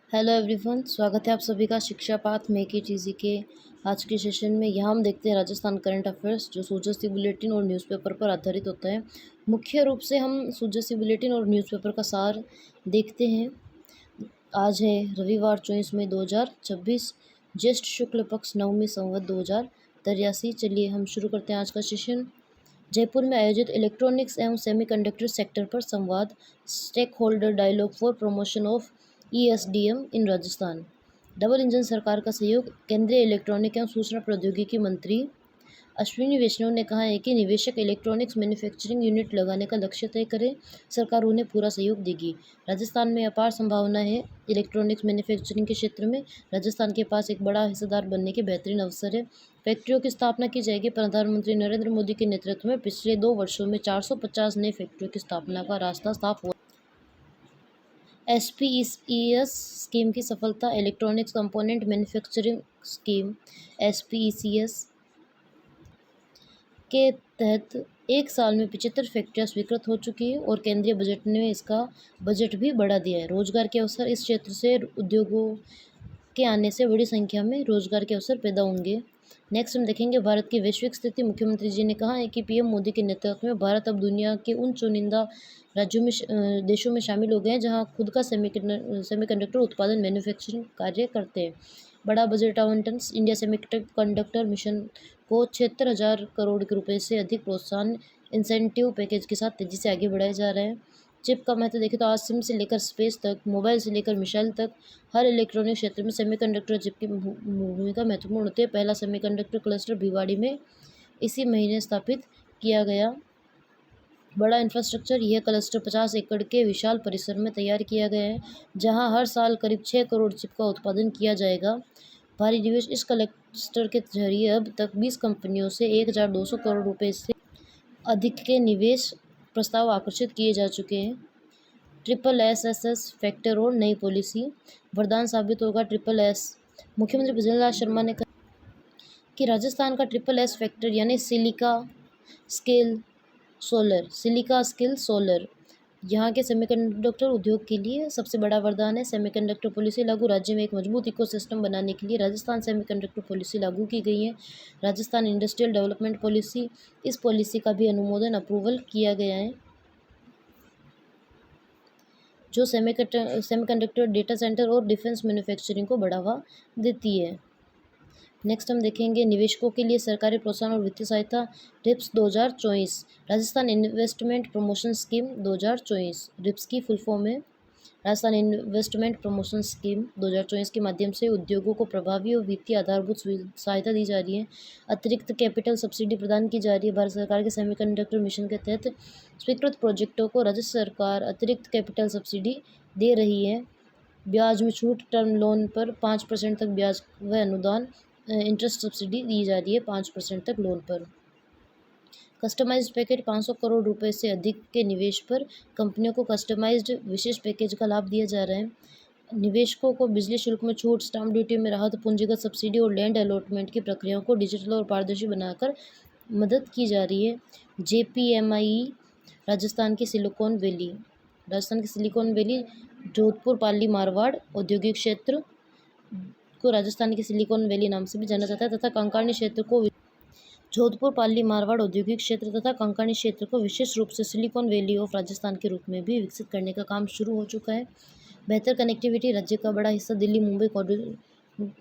Hello everyone, स्वागत है आप सभी का शिक्षा पाठ में की चीज़ी के आज के सेशन में। यहाँ हम देखते हैं राजस्थान करंट अफेयर्स जो सूचना बुलेटिन और न्यूज़पेपर पर आधारित होता है। मुख्य रूप से हम सूचना बुलेटिन और न्यूज़पेपर का सार देखते हैं। आज है रविवार 24 मई 2026, ज्येष्ठ शुक्ल पक्ष नवमी संवत 2083। चलिए हम शुरू करते हैं आज का सेशन। जयपुर में आयोजित इलेक्ट्रॉनिक्स एवं सेमीकंडक्टर सेक्टर पर संवाद, stakeholder dialogue for promotion of ESDM in Rajasthan. Double engine सरकार का सहयोग। केंद्रीय इलेक्ट्रॉनिक एवं सूचना प्रौद्योगिकी मंत्री अश्विनी वैष्णव ने कहा है कि निवेशक इलेक्ट्रॉनिक्स मैन्युफैक्चरिंग यूनिट लगाने का लक्ष्य तय करें, सरकार उन्हें पूरा सहयोग देगी। राजस्थान में अपार संभावना है। इलेक्ट्रॉनिक्स मैन्युफैक्चरिंग के क्षेत्र में राजस्थान के पास एक बड़ा हिस्सेदार बनने के बेहतरीन अवसर है। फैक्ट्रियों की स्थापना की जाएगी। प्रधानमंत्री नरेंद्र मोदी के नेतृत्व में पिछले 2 वर्षों में 450 नई फैक्ट्रियों की स्थापना का रास्ता साफ हुआ। एसपीईसीएस स्कीम की सफलता। इलेक्ट्रॉनिक्स कंपोनेंट मैन्युफैक्चरिंग स्कीम एसपीईसीएस के तहत एक साल में 75 फैक्ट्रियां स्वीकृत हो चुकी हैं और केंद्रीय बजट ने इसका बजट भी बढ़ा दिया है। रोजगार के अवसर। इस क्षेत्र से उद्योगों के आने से बड़ी संख्या में रोजगार के अवसर पैदा होंगे। नेक्स्ट हम देखेंगे भारत की वैश्विक स्थिति। मुख्यमंत्री जी ने कहा है कि पीएम मोदी के नेतृत्व में भारत अब दुनिया के उन चुनिंदा राज्यों में देशों में शामिल हो गए हैं जहां खुद का सेमीकंडक्टर उत्पादन मैन्युफैक्चरिंग कार्य करते हैं। बड़ा बजट आवंटन। इंडिया सेमीकंडक्टर मिशन को 76,000 करोड़ के रुपए से अधिक प्रोत्साहन इंसेंटिव पैकेज के साथ तेजी से आगे बढ़ाए जा रहे हैं। चिप का महत्व देखें तो आज सिम से लेकर स्पेस तक, मोबाइल से लेकर मिसाइल तक हर इलेक्ट्रॉनिक क्षेत्र में सेमीकंडक्टर चिप की भूमिका महत्वपूर्ण होती है। पहला सेमीकंडक्टर क्लस्टर भिवाड़ी में इसी महीने स्थापित किया गया। बड़ा इंफ्रास्ट्रक्चर। यह क्लस्टर 50 एकड़ के विशाल परिसर में तैयार किया गया है जहां हर साल करीब 6 करोड़ चिप का उत्पादन किया जाएगा। भारी निवेश। इस क्लस्टर के जरिए अब तक 20 कंपनियों से 1,200 करोड़ रुपए से अधिक के निवेश प्रस्ताव आकर्षित किए जा चुके हैं। ट्रिपल एस फैक्टर और नई पॉलिसी वरदान साबित होगा। Triple S. मुख्यमंत्री भजनलाल शर्मा ने कहा कि राजस्थान का ट्रिपल एस फैक्टर यानी सिलिका स्किल सोलर यहाँ के सेमीकंडक्टर उद्योग के लिए सबसे बड़ा वरदान है। सेमीकंडक्टर पॉलिसी लागू। राज्य में एक मजबूत इकोसिस्टम बनाने के लिए राजस्थान सेमीकंडक्टर पॉलिसी लागू की गई है। Rajasthan industrial development policy. इस पॉलिसी का भी अनुमोदन अप्रूवल किया गया है जो सेमीकंडक्टर डेटा सेंटर और डिफेंस मैन्युफैक्चरिंग को बढ़ावा देती है। नेक्स्ट हम देखेंगे निवेशकों के लिए सरकारी प्रोत्साहन और वित्तीय सहायता। RIPS 2024 Rajasthan investment promotion scheme 2024। RIPS की फुल फॉर्म है राजस्थान इन्वेस्टमेंट प्रमोशन स्कीम 2024 के माध्यम से उद्योगों को प्रभावी और वित्तीय आधारभूत सहायता दी जा रही है। अतिरिक्त कैपिटल सब्सिडी प्रदान की जा रही है। भारत सरकार के सेमीकंडक्टर मिशन के तहत स्वीकृत प्रोजेक्टों को राज्य सरकार अतिरिक्त कैपिटल सब्सिडी दे रही है। ब्याज में छूट। टर्म लोन पर 5% तक ब्याज व अनुदान इंटरेस्ट सब्सिडी दी जा रही है 5% तक लोन पर। Customised package. 500 करोड़ रुपए से अधिक के निवेश पर कंपनियों को कस्टमाइज्ड विशेष पैकेज का लाभ दिया जा रहा है। निवेशकों को बिजली शुल्क में छूट, स्टाम्प ड्यूटी में राहत, पूंजीगत सब्सिडी और लैंड अलॉटमेंट की प्रक्रियाओं को डिजिटल और पारदर्शी बनाकर मदद की जा रही है। जेपीएमई राजस्थान की सिलिकॉन वैली जोधपुर पाली मारवाड़ औद्योगिक क्षेत्र को राजस्थान की सिलिकॉन वैली नाम से भी जाना जाता है तथा कंकणी क्षेत्र को जोधपुर पाली मारवाड़ औद्योगिक क्षेत्र तथा कंकणी क्षेत्र को विशेष रूप से सिलिकॉन वैली ऑफ राजस्थान के रूप में भी विकसित करने का काम शुरू हो चुका है। बेहतर कनेक्टिविटी। राज्य का बड़ा हिस्सा दिल्ली मुंबई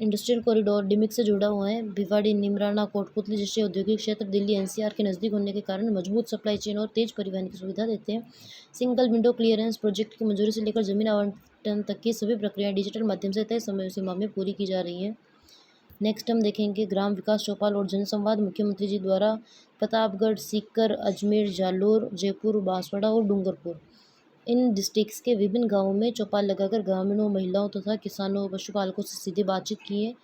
इंडस्ट्रियल कॉरिडोर डिमिक से जुड़ा हुआ है। भिवाड़ी, निमराना, कोटपुतली जैसे औद्योगिक क्षेत्र दिल्ली एनसीआर के नज़दीक होने के कारण मजबूत सप्लाई चेन और तेज परिवहन की सुविधा देते हैं। Single window clearance. प्रोजेक्ट की मंजूरी से लेकर जमीन आवंटन तक की सभी प्रक्रियाएं डिजिटल माध्यम से तय समय सीमा में पूरी की जा रही हैं। नेक्स्ट हम देखेंगे ग्राम विकास चौपाल और जनसंवाद। मुख्यमंत्री जी द्वारा प्रतापगढ़, सीकर, अजमेर, जालोर, जयपुर, बांसवाड़ा और डूंगरपुर इन डिस्ट्रिक्ट्स के विभिन्न गांवों में चौपाल लगाकर ग्रामीणों, महिलाओं तथा किसानों व पशुपालकों से सीधे बातचीत की है।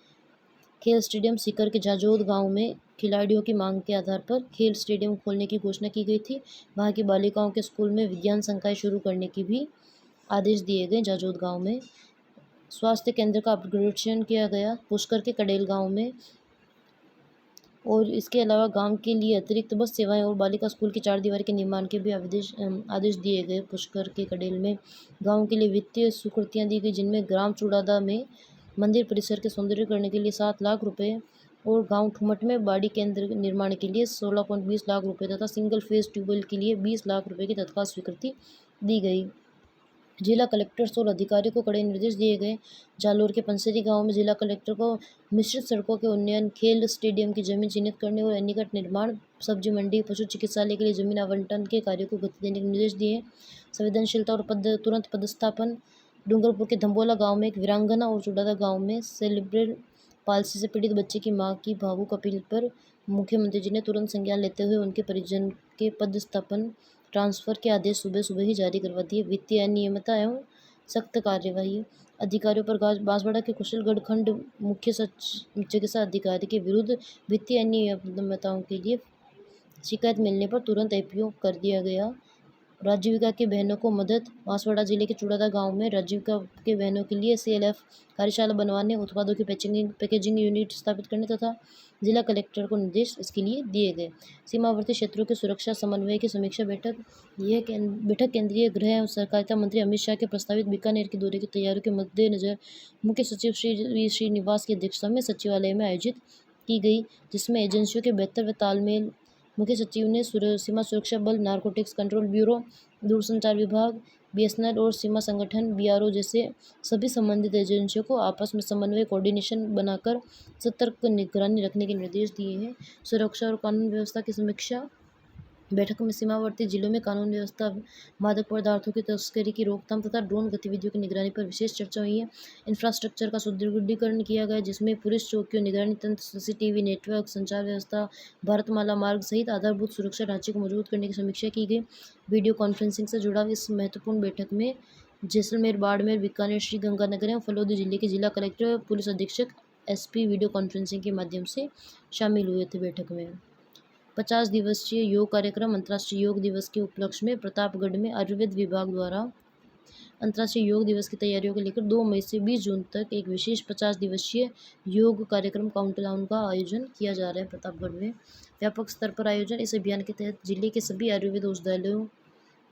खेल स्टेडियम। सीकर के जाजोद गांव में खिलाड़ियों की मांग के आधार पर खेल स्टेडियम खोलने की घोषणा की गई थी। वहां की बालिकाओं के स्कूल में विज्ञान संकाय शुरू करने की भी आदेश दिए गए। जाजोद गांव में स्वास्थ्य केंद्र का अपग्रेडेशन किया गया। पुष्कर के कडेल गांव में और इसके अलावा गांव के लिए अतिरिक्त बस सेवाएं और बालिका स्कूल की चारदीवारी के निर्माण के भी आदेश दिए गए। पुष्कर के कडेल में गांव के लिए वित्तीय स्वीकृतियां दी गई, जिनमें ग्राम चूड़ादा में मंदिर परिसर के सौंदर्यीकरण के लिए 7 लाख रुपए और गांव ठुमट में बाड़ी केंद्र निर्माण के लिए 16.20 लाख रुपए तथा सिंगल फेज ट्यूबवेल के लिए 20 लाख रुपए की तत्काल स्वीकृति दी गई। जिला कलेक्टर्स और अधिकारियों को कड़े निर्देश दिए गए। जालोर के पंसेरी गांव में जिला कलेक्टर को मिश्रित सड़कों के उन्नयन, खेल स्टेडियम की जमीन चिन्हित करने और निकट निर्माण, सब्जी मंडी, पशु चिकित्सालय के लिए जमीन आवंटन के कार्यों को गति देने के निर्देश दिए। संवेदनशीलता और तुरंत पदस्थापन। डूंगरपुर के धम्बोला गांव में एक वीरांगना और चुड़ादा गांव में सेरेब्रल पाल्सी से पीड़ित बच्चे की मां की भावुक अपील पर मुख्यमंत्री जी ने तुरंत संज्ञान लेते हुए उनके परिजन के पदस्थापन ट्रांसफर के आदेश सुबह सुबह ही जारी करवा दिए। वित्तीय अनियमितता एवं सख्त कार्यवाही। अधिकारियों पर बांसवाड़ा के कुशलगढ़ खंड मुख्य चिकित्सा अधिकारी के विरुद्ध वित्तीय अनियमितताओं के लिए शिकायत मिलने पर तुरंत एपीओ कर दिया गया। राजीविका की बहनों को मदद। बांसवाड़ा जिले के चुड़ादा गांव में राजीविका के बहनों के लिए सीएलएफ कार्यशाला बनवाने, उत्पादों की पैकेजिंग यूनिट स्थापित करने तथा जिला कलेक्टर को निर्देश इसके लिए दिए गए। सीमावर्ती क्षेत्रों की सुरक्षा समन्वय की समीक्षा बैठक। यह बैठक केंद्रीय गृह एवं सहकारिता मंत्री अमित शाह के प्रस्तावित बीकानेर के दौरे की तैयारियों के मद्देनजर मुख्य सचिव श्रीनिवास की अध्यक्षता में सचिवालय में आयोजित की गई, जिसमें एजेंसियों के बेहतर तालमेल। मुख्य सचिव ने सीमा सुरक्षा बल, नारकोटिक्स कंट्रोल ब्यूरो, दूरसंचार विभाग, बीएसएनएल और सीमा संगठन बीआरओ जैसे सभी संबंधित एजेंसियों को आपस में समन्वय कोऑर्डिनेशन बनाकर सतर्क निगरानी रखने के निर्देश दिए हैं। सुरक्षा और कानून व्यवस्था की समीक्षा। बैठक में सीमावर्ती जिलों में कानून व्यवस्था, मादक पदार्थों की तस्करी की रोकथाम तथा ड्रोन गतिविधियों की निगरानी पर विशेष चर्चा हुई है। इंफ्रास्ट्रक्चर का सुदृढ़ीकरण किया गया, जिसमें पुलिस चौकियों, निगरानी तंत्र, सीसीटीवी नेटवर्क, संचार व्यवस्था, भारतमाला मार्ग सहित आधारभूत सुरक्षा ढांचे को मजबूत करने की समीक्षा की गई। वीडियो कॉन्फ्रेंसिंग से जुड़ा इस महत्वपूर्ण बैठक में जैसलमेर, बाड़मेर, बीकानेर, श्रीगंगानगर एवं फलोदी जिले के जिला कलेक्टर, पुलिस अधीक्षक, एसपी वीडियो कॉन्फ्रेंसिंग के माध्यम से शामिल हुए थे। बैठक में 50 दिवसीय योग कार्यक्रम। अंतर्राष्ट्रीय योग दिवस के उपलक्ष्य में प्रतापगढ़ में आयुर्वेद विभाग द्वारा अंतर्राष्ट्रीय योग दिवस की तैयारियों को लेकर 2 मई से 20 जून तक एक विशेष 50 दिवसीय योग कार्यक्रम काउंटडाउन का आयोजन किया जा रहा है प्रतापगढ़ में। व्यापक स्तर पर आयोजन। इस अभियान के तहत जिले के सभी आयुर्वेद औषधालयों,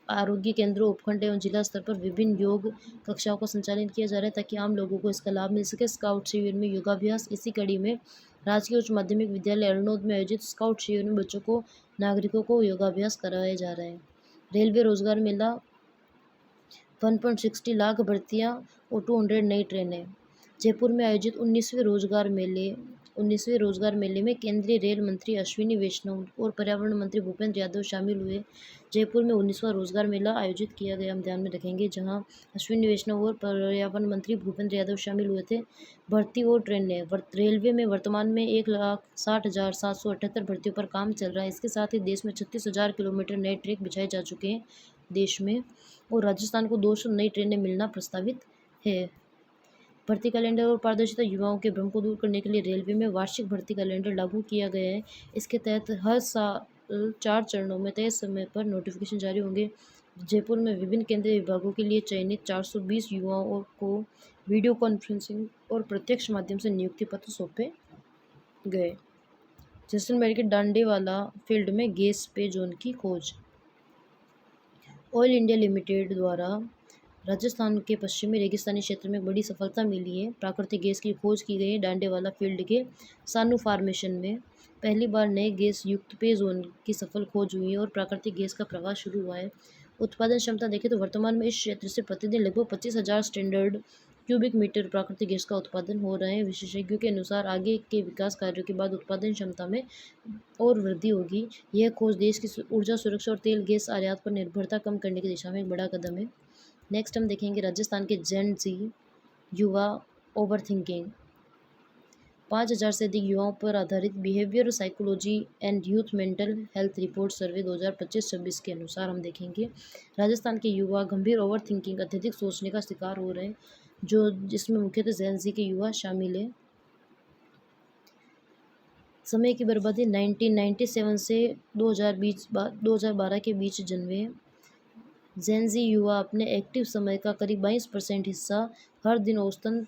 आरोग्य केंद्रों, उपखंड एवं जिला स्तर पर विभिन्न योग कक्षाओं का संचालन किया जा रहा है, ताकि आम लोगों को इसका लाभ मिल सके। स्काउट शिविर में योगाभ्यास। इसी कड़ी में राजकीय उच्च माध्यमिक विद्यालय अरनोद में आयोजित स्काउट शिविर में बच्चों को, नागरिकों को योगाभ्यास कराया जा रहा है। रेलवे रोजगार मेला। 1.60 लाख भर्तियां और 200 नई ट्रेनें। जयपुर में आयोजित 19वें रोजगार मेले में केंद्रीय रेल मंत्री अश्विनी वैष्णव और पर्यावरण मंत्री भूपेंद्र यादव शामिल हुए। जयपुर में 19वां रोजगार मेला आयोजित किया गया, हम ध्यान में रखेंगे, जहां अश्विनी वैष्णव और पर्यावरण मंत्री भूपेंद्र यादव शामिल हुए थे। भर्ती और ट्रेनें। रेलवे में वर्तमान में 1,60,778 भर्तियों पर काम चल रहा है। इसके साथ ही देश में 36,000 किलोमीटर नए ट्रैक बिछाए जा चुके हैं देश में, और राजस्थान को 200 नई ट्रेनें मिलना प्रस्तावित है। भर्ती कैलेंडर और पारदर्शिता। युवाओं के भ्रम को दूर करने के लिए रेलवे में वार्षिक भर्ती कैलेंडर लागू किया गया है। इसके तहत हर साल 4 चरणों में तय समय पर नोटिफिकेशन जारी होंगे। जयपुर में विभिन्न केंद्रीय विभागों के लिए चयनित 420 युवाओं को वीडियो कॉन्फ्रेंसिंग और प्रत्यक्ष माध्यम से नियुक्ति पत्र सौंपे गए। जैसलमेर के डांडेवाला फील्ड में गैस पे जोन की खोज। ऑयल इंडिया लिमिटेड द्वारा राजस्थान के पश्चिमी रेगिस्तानी क्षेत्र में बड़ी सफलता मिली है। प्राकृतिक गैस की खोज की गई है। डांडेवाला फील्ड के सानू फार्मेशन में पहली बार नए गैस युक्त पे जोन की सफल खोज हुई है और प्राकृतिक गैस का प्रवाह शुरू हुआ है। उत्पादन क्षमता देखें तो वर्तमान में इस क्षेत्र से प्रतिदिन लगभग 25,000 स्टैंडर्ड क्यूबिक मीटर प्राकृतिक गैस का उत्पादन हो रहा है। विशेषज्ञों के अनुसार आगे के विकास कार्यों के बाद उत्पादन क्षमता में और वृद्धि होगी। यह खोज देश की ऊर्जा सुरक्षा और तेल गैस आयात पर निर्भरता कम करने की दिशा में एक बड़ा कदम है। नेक्स्ट हम देखेंगे राजस्थान के जेन जी युवा ओवर थिंकिंग। 5,000 से अधिक युवाओं पर आधारित behaviour psychology and youth mental health report survey 2025-26 के अनुसार हम देखेंगे राजस्थान के युवा गंभीर ओवर थिंकिंग, अत्यधिक सोचने का शिकार हो रहे हैं, जिसमें मुख्यतः जेन जी के युवा शामिल हैं। समय की बर्बादी। 1997 से 2012 के बीच जन्मे जेन जी युवा अपने एक्टिव समय का करीब 22% हिस्सा हर दिन औसतन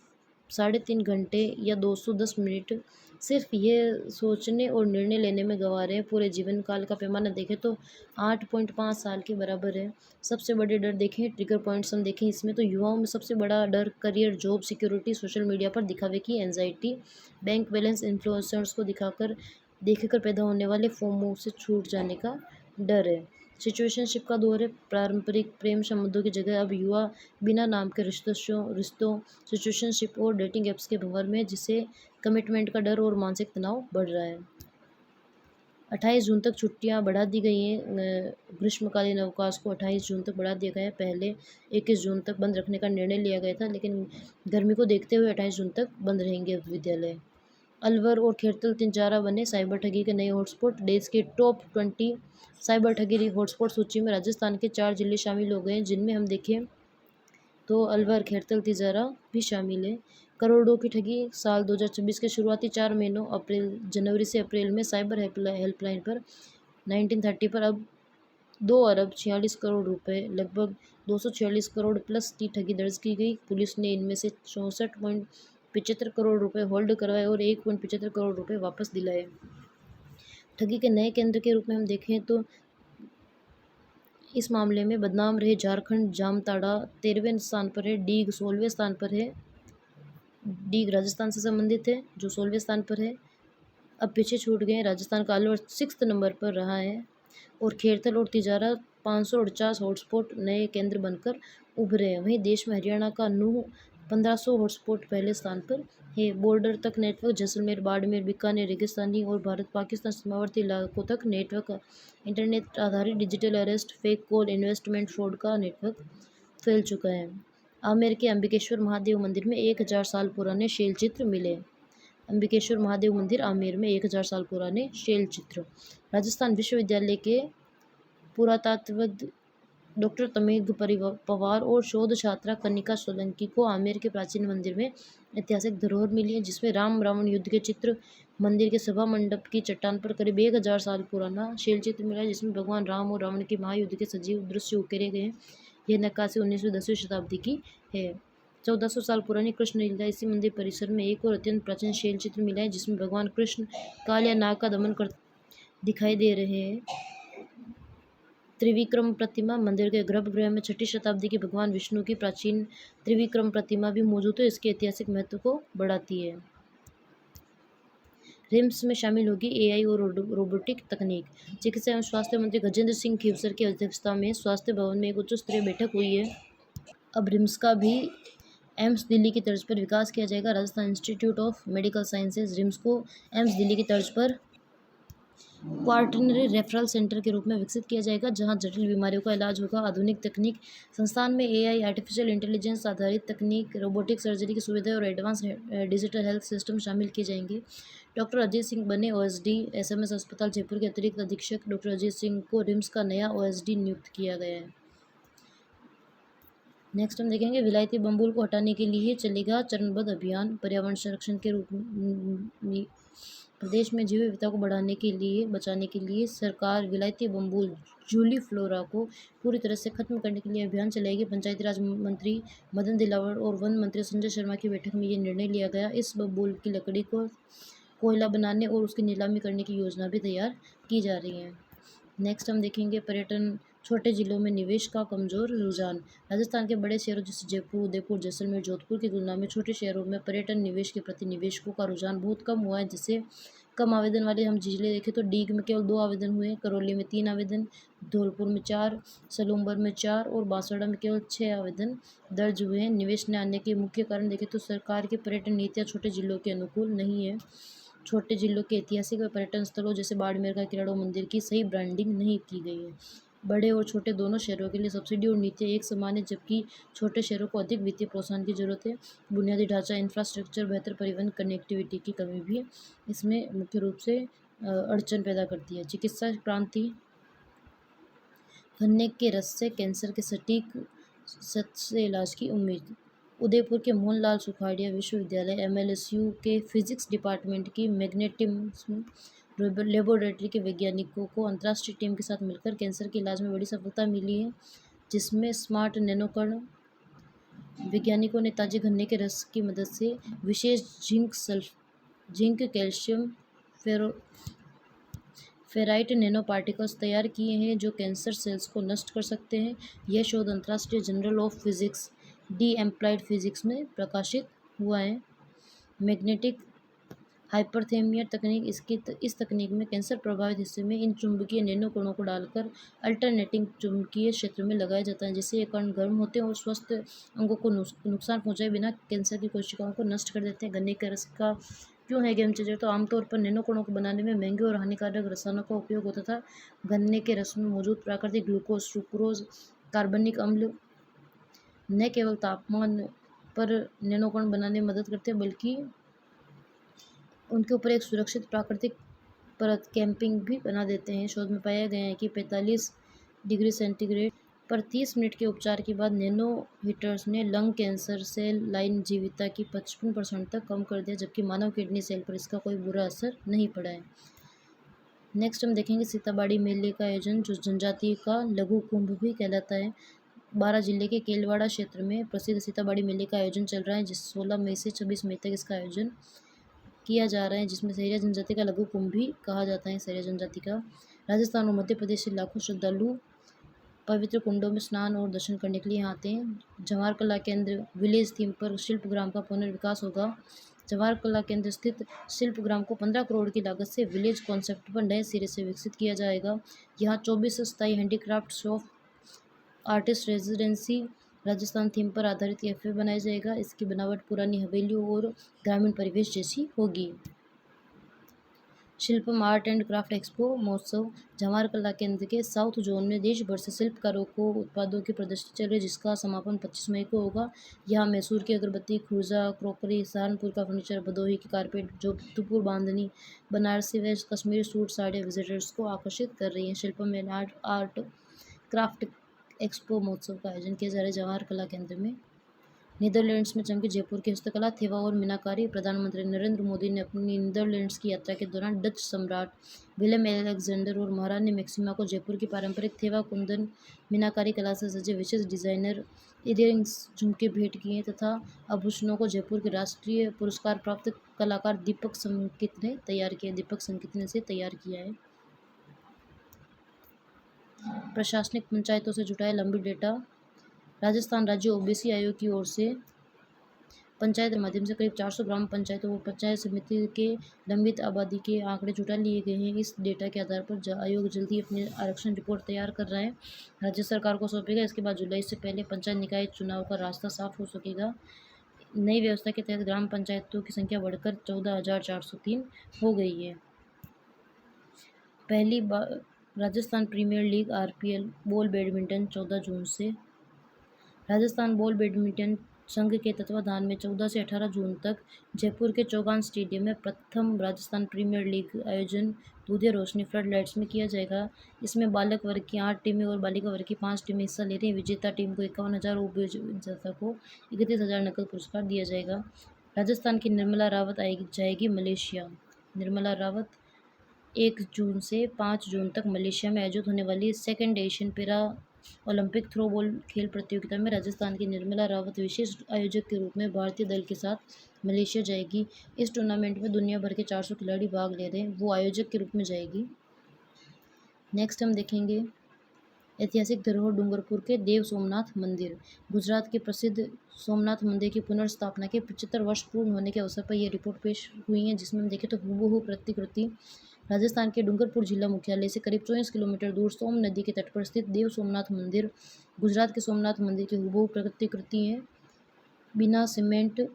3.5 घंटे या 210 मिनट सिर्फ ये सोचने और निर्णय लेने में गंवा रहे हैं। पूरे जीवन काल का पैमाना देखें तो 8.5 साल के बराबर है। सबसे बड़े डर देखें, ट्रिगर पॉइंट्स हम देखें इसमें, तो युवाओं में सबसे बड़ा डर career, job security, social media पर दिखावे की एंजाइटी, बैंक बैलेंस, इन्फ्लुएंसर्स को देखकर पैदा होने वाले फोमो से छूट जाने का डर है। सिचुएशनशिप का दौर है। पारंपरिक प्रेम संबंधों की जगह अब युवा बिना नाम के रिश्तों सिचुएशनशिप और डेटिंग एप्स के भंवर में, जिससे कमिटमेंट का डर और मानसिक तनाव बढ़ रहा है। 28 जून तक छुट्टियां बढ़ा दी गई हैं। ग्रीष्मकालीन अवकाश को 28 जून तक बढ़ा दिया गया है। पहले 21 जून तक बंद रखने का निर्णय लिया गया था, लेकिन गर्मी को देखते हुए 28 जून तक बंद रहेंगे विद्यालय। अलवर और खेरतल तिनचारा बने साइबर ठगी के नए हॉटस्पॉट। देश के टॉप 20 साइबर ठगी हॉटस्पॉट सूची में राजस्थान के 4 जिले शामिल हो गए हैं, जिनमें हम देखें तो अलवर, खेरतल, तिजारा भी शामिल है। करोड़ों की ठगी। साल 2026 के शुरुआती 4 महीनों जनवरी से अप्रैल में साइबर हेल्पलाइन पर 1930 पर अब 2 अरब 46 करोड़ रुपए, लगभग 246 करोड़ प्लस की ठगी दर्ज की गई। पुलिस ने इनमें से 64.75 करोड़ रुपए होल्ड करवाए और 1.75 करोड़ रुपए वापस दिलाए। ठगी के नए केंद्र के रूप में हम देखें तो इस मामले में बदनाम रहे झारखंड। जामताड़ा 13वें स्थान पर है। डीग 16वें स्थान पर है। डीग राजस्थान से संबंधित है, जो 16वें स्थान पर है। अब पीछे छूट गए। राजस्थान का अलवर 6th नंबर पर रहा है और खेरतल और तिजारा 549 हॉटस्पॉट नए केंद्र बनकर उभरे हैं। वहीं देश में हरियाणा का नूह 1500 हॉटस्पॉट पहले स्थान पर है। बॉर्डर तक नेटवर्क। जैसलमेर, बाड़मेर, बीकानेर, रेगिस्तानी और भारत पाकिस्तान सीमावर्ती इलाकों तक नेटवर्क। इंटरनेट आधारित digital arrest, fake call, investment fraud का नेटवर्क फैल चुका है। आमेर के अंबिकेश्वर महादेव मंदिर में 1000 साल पुराने शैल चित्र मिले। अंबिकेश्वर महादेव मंदिर आमेर में 1000 साल पुराने शैल चित्र। राजस्थान विश्वविद्यालय के पुरातत्वविद डॉक्टर तमेघ पवार और शोध छात्रा कनिका सोलंकी को आमेर के प्राचीन मंदिर में ऐतिहासिक धरोहर मिली है, जिसमें राम रावण युद्ध के चित्र, मंदिर के सभा मंडप की चट्टान पर करीब 1000 साल पुराना शैल चित्र मिला है, जिसमें भगवान राम और रावण के महायुद्ध के सजीव दृश्य उकेरे गए हैं। यह नक्काशी 19वीं-10वीं शताब्दी की है। 1400 साल पुरानी कृष्ण लीला। इसी मंदिर परिसर में एक और अत्यंत प्राचीन शैल चित्र मिला है, जिसमें भगवान कृष्ण काल या नाग का दमन कर दिखाई दे रहे हैं। त्रिविक्रम प्रतिमा। मंदिर के गर्भगृह में 6ठी शताब्दी की भगवान विष्णु की प्राचीन त्रिविक्रम प्रतिमा भी मौजूद है, इसके ऐतिहासिक महत्व को बढ़ाती है। रिम्स में शामिल होगी एआई और रोबोटिक तकनीक। चिकित्सा एवं स्वास्थ्य मंत्री गजेंद्र सिंह खीवसर की अध्यक्षता में स्वास्थ्य भवन में एक उच्च स्तरीय बैठक हुई है। अब रिम्स का भी एम्स दिल्ली की तर्ज पर विकास किया जाएगा। Rajasthan institute of medical sciences RIMS को एम्स दिल्ली की तर्ज पर क्वार्टरनरी रेफरल सेंटर के रूप में विकसित किया जाएगा, जहां जटिल बीमारियों का इलाज होगा। आधुनिक तकनीक। संस्थान में एआई, आर्टिफिशियल इंटेलिजेंस आधारित तकनीक, रोबोटिक सर्जरी की सुविधा और एडवांस डिजिटल हेल्थ सिस्टम शामिल किए जाएंगे। डॉक्टर अजीत सिंह बने ओएसडी। एसएमएस अस्पताल जयपुर के अतिरिक्त अधीक्षक डॉक्टर अजीत सिंह को रिम्स का नया ओएसडी नियुक्त किया गया है। नेक्स्ट हम देखेंगे विलायती बम्बूल को हटाने के लिए चलेगा चरणबद्ध अभियान। पर्यावरण संरक्षण के रूप में प्रदेश में जैव विविधता को बचाने के लिए सरकार विलायती बम्बूल जूली फ्लोरा को पूरी तरह से खत्म करने के लिए अभियान चलाएगी। पंचायती राज मंत्री मदन दिलावर और वन मंत्री संजय शर्मा की बैठक में ये निर्णय लिया गया। इस बम्बूल की लकड़ी को कोयला बनाने और उसकी नीलामी करने की योजना भी तैयार की जा रही है। नेक्स्ट हम देखेंगे पर्यटन। छोटे जिलों में निवेश का कमजोर रुझान। राजस्थान के बड़े शहरों जैसे जयपुर, उदयपुर, जैसलमेर, जोधपुर की तुलना में छोटे शहरों में पर्यटन निवेश के प्रति निवेशकों का रुझान बहुत कम हुआ है, जिससे कम आवेदन वाले हम जिले देखें तो डीग में केवल 2 आवेदन हुए, करौली में 3 आवेदन, धौलपुर में 4, सलूम्बर में 4 और बांसवाड़ा में केवल 6 आवेदन दर्ज हुए हैं। निवेश न आने के मुख्य कारण देखें तो सरकार की पर्यटन नीतियाँ छोटे जिलों के अनुकूल नहीं है। छोटे जिलों के ऐतिहासिक व पर्यटन स्थलों जैसे बाड़मेर का किराड़ो मंदिर की सही ब्रांडिंग नहीं की गई है। बड़े और छोटे दोनों शहरों के लिए सब्सिडी और नीतियाँ एक समान है, जबकि छोटे शहरों को अधिक वित्तीय प्रोत्साहन की जरूरत है। बुनियादी ढांचा, इंफ्रास्ट्रक्चर, बेहतर परिवहन कनेक्टिविटी की कमी भी इसमें मुख्य रूप से अड़चन पैदा करती है। चिकित्सा क्रांति। गन्ने के रस से कैंसर के सटीक से इलाज की उम्मीद। उदयपुर के मोहनलाल सुखाड़िया विश्वविद्यालय एमएलएसयू के फिजिक्स डिपार्टमेंट की मैग्नेटिज्म लेबोरेटरी के वैज्ञानिकों को अंतर्राष्ट्रीय टीम के साथ मिलकर कैंसर के इलाज में बड़ी सफलता मिली है, जिसमें स्मार्ट नैनोकण वैज्ञानिकों ने ताजे गन्ने के रस की मदद से विशेष जिंक, कैल्शियम, फेरो फेराइट नैनो पार्टिकल्स तैयार किए हैं जो कैंसर सेल्स को नष्ट कर सकते हैं। यह शोध अंतर्राष्ट्रीय journal of physics D applied physics में प्रकाशित हुआ है। मैग्नेटिक हाइपरथेमिया तकनीक इस तकनीक में कैंसर प्रभावित हिस्से में इन चुंबकीय नैनो कणों को डालकर अल्टरनेटिंग चुंबकीय क्षेत्र में लगाया जाता है, जिससे ये कण गर्म होते हैं और स्वस्थ अंगों को नुकसान पहुंचाए बिना कैंसर की कोशिकाओं को नष्ट कर देते हैं। गन्ने के रस का क्यों है गेम चेंजर? तो आमतौर पर नैनो कणों को बनाने में महंगे और हानिकारक रसायनों का उपयोग होता था। गन्ने के रस में मौजूद प्राकृतिक ग्लूकोज, सुक्रोज, कार्बनिक अम्ल न केवल तापमान पर नैनो कण बनाने में मदद करते हैं बल्कि उनके ऊपर एक सुरक्षित प्राकृतिक परत कैंपिंग भी बना देते हैं। शोध में पाया गया है कि 45 डिग्री सेंटीग्रेड पर 30 मिनट के उपचार के बाद नैनो हीटर्स ने लंग कैंसर सेल लाइन जीविता की 55% तक कम कर दिया, जबकि मानव किडनी सेल पर इसका कोई बुरा असर नहीं पड़ा है। नेक्स्ट हम देखेंगे सीताबाड़ी मेले का आयोजन, जो जनजाति का लघु कुंभ भी कहलाता है। 12 जिले के केलवाड़ा क्षेत्र में प्रसिद्ध सीताबाड़ी मेले का आयोजन चल रहा है, जिस 16 मई से 26 मई तक इसका आयोजन किया जा रहा है, जिसमें सहरिया जनजाति का लघु कुंभ भी कहा जाता है। सहरिया जनजाति का राजस्थान और मध्य प्रदेश से लाखों श्रद्धालु पवित्र कुंडों में स्नान और दर्शन करने के लिए यहाँ आते हैं। जवाहर कला केंद्र विलेज थीम पर शिल्प ग्राम का पुनर्विकास होगा। जवाहर कला केंद्र स्थित शिल्प ग्राम को 15 करोड़ की लागत से विलेज कॉन्सेप्ट पर नए सिरे से विकसित किया जाएगा। यहाँ 24 स्थायी handicraft shop, artist residency, Rajasthan theme पर आधारित कैफे बनाया जाएगा। इसकी बनावट पुरानी हवेलियों और ग्रामीण परिवेश जैसी होगी। शिल्पम आर्ट एंड क्राफ्ट एक्सपो महोत्सव जवाहर कला केंद्र के साउथ जोन में देश भर से शिल्पकारों को उत्पादों की प्रदर्शनी चल रही है, जिसका समापन 25 मई को होगा। यहाँ मैसूर की अगरबत्ती, खुर्जा क्रोकरी, सहारनपुर का फर्नीचर, भदोही की कारपेट, जोधपुर बांधनी, बनारसी वेस्ट, कश्मीरी सूट साड़ियाँ विजिटर्स को आकर्षित कर रही हैं। शिल्पम एंड आर्ट क्राफ्ट एक्सपो महोत्सव का आयोजन किया जा रहा है जवाहर कला केंद्र में। नीदरलैंड्स में चमकी जयपुर की हस्तकला, थेवा और मीनाकारी। प्रधानमंत्री नरेंद्र मोदी ने अपनी नीदरलैंड्स की यात्रा के दौरान डच सम्राट विलेम अलेक्जेंडर और महारानी मैक्सिमा को जयपुर की पारंपरिक थेवा, कुंदन, मीनाकारी कला से सजे विशेष डिजाइनर इयररिंग्स, झुमके भेंट किए तथा आभूषणों को जयपुर के राष्ट्रीय पुरस्कार प्राप्त कलाकार दीपक संकित ने तैयार किया। दीपक संकित ने इसे तैयार किया है। प्रशासनिक पंचायतों से जुटाया लंबी डेटा। राजस्थान राज्य ओबीसी आयोग की ओर से पंचायत के माध्यम से करीब 400 ग्राम पंचायतों और पंचायत समिति के लंबित आबादी के आंकड़े जुटा लिए गए हैं। इस डेटा के आधार पर आयोग जल्द ही अपनी आरक्षण रिपोर्ट तैयार कर रहा है, राज्य सरकार को सौंपेगा। इसके बाद जुलाई से पहले पंचायत निकाय चुनाव का रास्ता साफ हो सकेगा। नई व्यवस्था के तहत ग्राम पंचायतों की संख्या बढ़कर 14,403 हो गई है। पहली बार Rajasthan premier league RPL ball badminton 14 जून से। राजस्थान बॉल बैडमिंटन संघ के तत्वाधान में 14 से 18 जून तक जयपुर के चौगान स्टेडियम में प्रथम राजस्थान प्रीमियर लीग आयोजन दूधिया रोशनी फ्लड लाइट्स में किया जाएगा। इसमें बालक वर्ग की 8 टीमें और बालिका वर्ग की 5 टीमें हिस्सा ले रही हैं। विजेता टीम को 51,000, उपविजेता को 31,000 नकद पुरस्कार दिया जाएगा। राजस्थान की निर्मला रावत जाएगी मलेशिया। निर्मला रावत 1 जून से 5 जून तक मलेशिया में आयोजित होने वाली second Asian para Olympic throwball खेल प्रतियोगिता में राजस्थान की निर्मला रावत विशेष आयोजक के रूप में भारतीय दल के साथ मलेशिया जाएगी। इस टूर्नामेंट में दुनिया भर के 400 खिलाड़ी भाग ले रहे हैं, वो आयोजक के रूप में जाएगी। नेक्स्ट हम देखेंगे ऐतिहासिक धरोहर डूंगरपुर के देव सोमनाथ मंदिर। गुजरात के प्रसिद्ध सोमनाथ मंदिर की पुनर्स्थापना के 75 वर्ष पूर्ण होने के अवसर पर यह रिपोर्ट पेश हुई है, जिसमें हम देखें तो हूबहू प्रतिकृति राजस्थान के डूंगरपुर जिला मुख्यालय से करीब 24 किलोमीटर दूर सोम नदी के तट पर स्थित देव सोमनाथ मंदिर गुजरात के सोमनाथ मंदिर की हूबहू प्रतिकृति है। बिना सीमेंट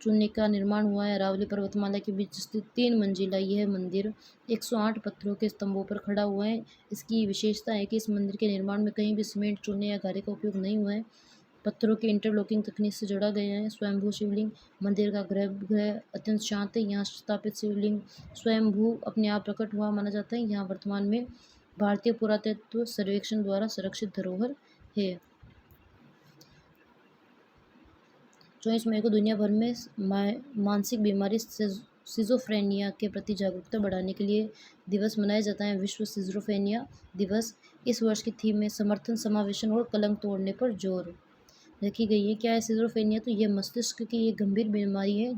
चूने का निर्माण हुआ है। अरावली पर्वतमाला के बीच स्थित 3 मंजिला यह मंदिर 108 पत्थरों के स्तंभों पर खड़ा हुआ है। इसकी विशेषता है कि इस मंदिर के निर्माण में कहीं भी सीमेंट, चूने या गारे का उपयोग नहीं हुआ है। पत्थरों के इंटरलॉकिंग तकनीक से जोड़ा गया है। स्वयंभू शिवलिंग मंदिर का गर्भगृह अत्यंत शांत है। यहाँ स्थापित शिवलिंग स्वयंभू अपने आप प्रकट हुआ माना जाता है। यहाँ वर्तमान में भारतीय पुरातत्व सर्वेक्षण द्वारा संरक्षित धरोहर है। 24 मई को दुनिया भर में मानसिक बीमारी सिजोफ्रेनिया के प्रति जागरूकता बढ़ाने के लिए दिवस मनाया जाता है। विश्व सिजोफ्रेनिया दिवस। इस वर्ष की थीम में समर्थन, समावेशन और कलंक तोड़ने पर जोर। रखी गई है। क्या है सिजोफ्रेनिया? तो यह मस्तिष्क की एक गंभीर बीमारी है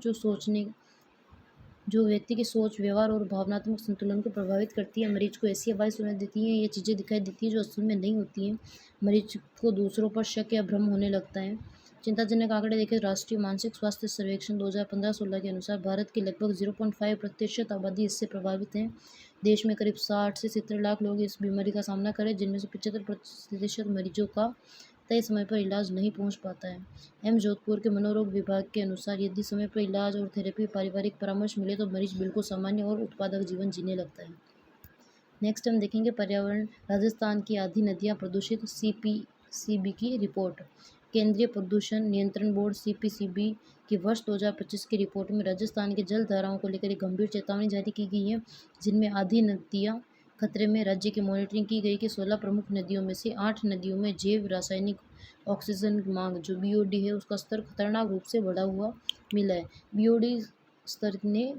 जो व्यक्ति की सोच, व्यवहार और भावनात्मक संतुलन को प्रभावित करती है। मरीज को ऐसी आवाज़ सुनाई देती है या चीज़ें दिखाई देती है जो असल में नहीं होती हैं। मरीज को दूसरों पर शक या भ्रम होने लगता है। चिंताजनक आंकड़े देखें। राष्ट्रीय मानसिक स्वास्थ्य सर्वेक्षण 2015-16 के अनुसार भारत की लगभग 0.5% आबादी इससे प्रभावित है। देश में करीब 60 से 70 लाख लोग इस बीमारी का सामना करें, जिनमें से 75% मरीजों का तय समय पर इलाज नहीं पहुंच पाता है। एम्स जोधपुर के मनोरोग विभाग के अनुसार यदि समय पर इलाज और थेरेपी पारिवारिक परामर्श मिले तो मरीज बिल्कुल सामान्य और उत्पादक जीवन जीने लगता है। नेक्स्ट हम देखेंगे पर्यावरण। राजस्थान की आधी नदियां प्रदूषित, सीपीसीबी की रिपोर्ट। केंद्रीय प्रदूषण नियंत्रण बोर्ड सीपीसीबी की वर्ष 2025 की रिपोर्ट में राजस्थान की जल धाराओं को लेकर एक गंभीर चेतावनी जारी की गई है, जिनमें आधी नदियां खतरे में। राज्य की मॉनिटरिंग की गई कि 16 प्रमुख नदियों में से 8 नदियों में जैव रासायनिक ऑक्सीजन मांग जो बीओडी है उसका स्तर खतरनाक रूप से बढ़ा हुआ मिला है। बीओडी स्तर ने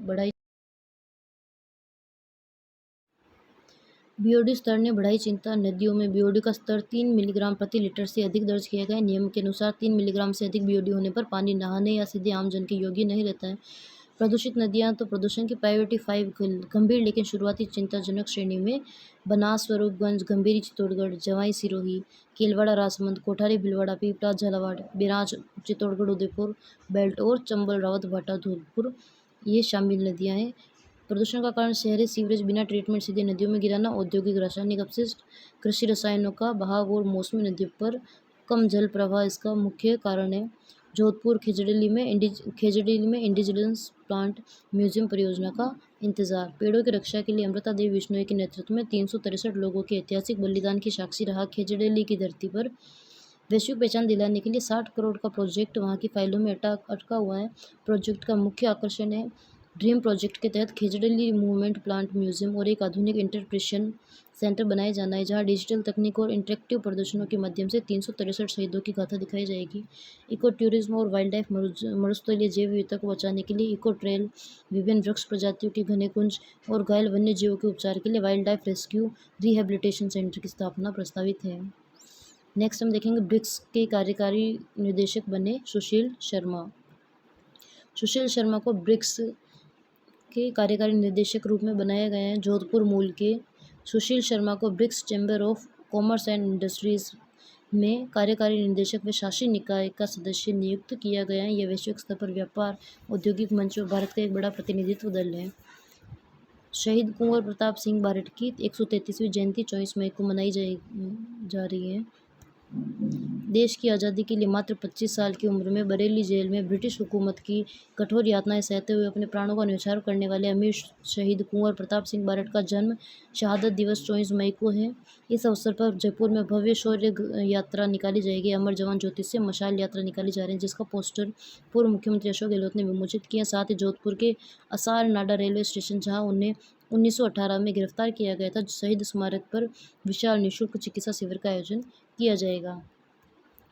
बढ़ाई चिंता। नदियों में बीओडी का स्तर 3 मिलीग्राम प्रति लीटर से अधिक दर्ज किया गया है। नियम के अनुसार 3 मिलीग्राम से अधिक बीओडी होने पर पानी नहाने या सीधे आमजन के योग्य नहीं रहता है। प्रदूषित नदियां तो प्रदूषण की प्रायोरिटी 5 गंभीर लेकिन शुरुआती चिंताजनक श्रेणी में बनास, स्वरूपगंज, गंभीरी चित्तौड़गढ़, जवाई सिरोही, केलवाड़ा राजमंद, कोठारी भीलवाड़ा, पीपला झालावाड़, बिराज चित्तौड़गढ़ उदयपुर बेल्ट और चंबल रावत भाटा धौलपुर ये शामिल नदियां हैं। प्रदूषण का कारण शहरी सीवरेज बिना ट्रीटमेंट सीधे नदियों में गिराना, औद्योगिक रासायनिक अपशिष्ट, कृषि रसायनों का बहाव और मौसमी नदियों पर कम जल प्रवाह इसका मुख्य कारण है। जोधपुर खेजड़ीली में इंडिजिनस प्लांट म्यूजियम परियोजना का इंतजार। पेड़ों की रक्षा के लिए अमृता देवी बिश्नोई के नेतृत्व में 363 लोगों के ऐतिहासिक बलिदान की साक्षी रहा खेजड़ीली की धरती पर वैश्विक पहचान दिलाने के लिए 60 करोड़ का प्रोजेक्ट वहां की फाइलों में अटका हुआ है। प्रोजेक्ट का मुख्य आकर्षण है ड्रीम प्रोजेक्ट के तहत खेजड़ीली मूवमेंट प्लांट म्यूजियम और एक आधुनिक इंटरप्रेशन सेंटर बनाया जाना है, जहां डिजिटल तकनीक और इंटरेक्टिव प्रदर्शनों के माध्यम से 363 शहीदों की गाथा दिखाई जाएगी। इको टूरिज्म और वाइल्ड लाइफ मरुस्थलीय जैव विविधता को बचाने के लिए इको ट्रेल, विभिन्न वृक्ष प्रजातियों के घने कुंज और घायल वन्य जीवों के उपचार के लिए wild life rescue rehabilitation centre की स्थापना प्रस्तावित है। नेक्स्ट हम देखेंगे ब्रिक्स के कार्यकारी निदेशक बने सुशील शर्मा। सुशील शर्मा को ब्रिक्स के कार्यकारी निदेशक रूप में बनाया गया है। जोधपुर मूल के सुशील शर्मा को BRICS chamber of commerce and industries में कार्यकारी निदेशक व शासी निकाय का सदस्य नियुक्त किया गया है। यह वैश्विक स्तर पर व्यापार, औद्योगिक मंच और भारत का एक बड़ा प्रतिनिधित्व दल है। शहीद कुंवर प्रताप सिंह बारट की 133वीं जयंती 24 मई को मनाई जा रही है। देश की आज़ादी के लिए मात्र 25 साल की उम्र में बरेली जेल में ब्रिटिश हुकूमत की कठोर यातनाएं सहते हुए अपने प्राणों का न्यौछावर करने वाले अमीर शहीद कुंवर प्रताप सिंह बारट का जन्म शहादत दिवस 24 मई को है। इस अवसर पर जयपुर में भव्य शौर्य यात्रा निकाली जाएगी। अमर जवान ज्योति से मशाल यात्रा निकाली जा रही है, जिसका पोस्टर पूर्व मुख्यमंत्री अशोक गहलोत ने विमोचित किया। साथ ही जोधपुर के असार नाडा रेलवे स्टेशन, जहाँ उन्हें 1918 में गिरफ्तार किया गया था, शहीद स्मारक पर विशाल निःशुल्क चिकित्सा शिविर का आयोजन किया जाएगा।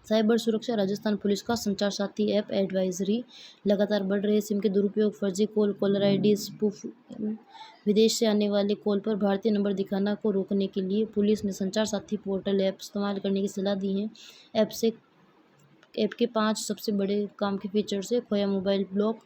साइबर सुरक्षा। राजस्थान पुलिस का संचार साथी ऐप एडवाइजरी। लगातार बढ़ रहे सिम के दुरुपयोग, फर्जी कॉलर आईडी, स्पूफ, विदेश से आने वाले कॉल पर भारतीय नंबर दिखाना को रोकने के लिए पुलिस ने संचार साथी पोर्टल ऐप इस्तेमाल करने की सलाह दी है। ऐप के 5 सबसे बड़े काम के फीचर्स है। खोया मोबाइल ब्लॉक।